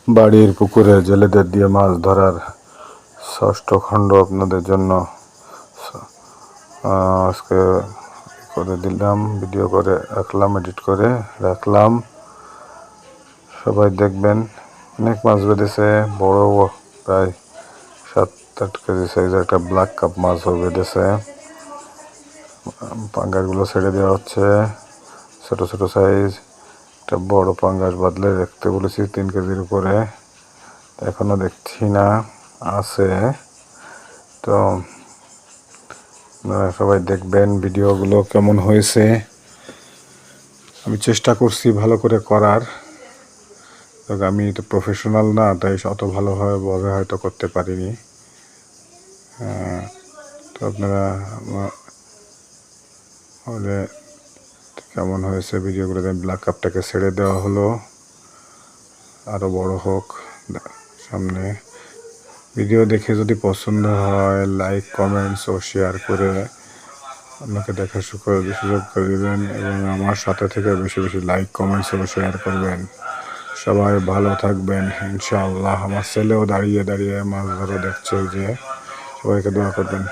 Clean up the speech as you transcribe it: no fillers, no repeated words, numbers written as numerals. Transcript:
বাড়ির পুকুরে জেলেদের দিয়ে মাছ ধরার ষষ্ঠ খণ্ড আপনাদের জন্য আজকে করে দিলাম, ভিডিও করে রাখলাম, এডিট করে রাখলাম। সবাই দেখবেন। অনেক মাছ বেঁধেছে, বড় প্রায় 7-8 কেজি সাইজের একটা ব্ল্যাক কাপ মাছও বেঁধেছে। পাঙ্গাসগুলো ছেড়ে দেওয়া হচ্ছে, ছোট ছোট সাইজ। একটা বড় পাঙ্গাস বাদলে দেখতে বলেছি 3 কেজির উপরে, এখনো দেখছি না আছে। তো সবাই দেখবেন ভিডিওগুলো কেমন হয়েছে। আমি চেষ্টা করছি ভালো করে করার, আমি তো প্রফেশনাল না, তাই অত ভালোভাবে হয়তো করতে পারিনি। তো আপনারা হলে কেমন হয়েছে ভিডিওগুলো। ব্ল্যাক কাপটাকে ছেড়ে দেওয়া হলো, আরও বড় হোক সামনে। ভিডিও দেখে যদি পছন্দ হয় লাইক, কমেন্টস ও শেয়ার করে আমাকে দেখার সুযোগ করে দেবেন, এবং আমার সাথে থেকে বেশি বেশি লাইক, কমেন্টস ও শেয়ার করবেন। সবাই ভালো থাকবেন ইনশাআল্লাহ। আমার ছেলেও দাঁড়িয়ে দাঁড়িয়ে মাছ ধরা দেখছে, যে সবাইকে দোয়া করবেন।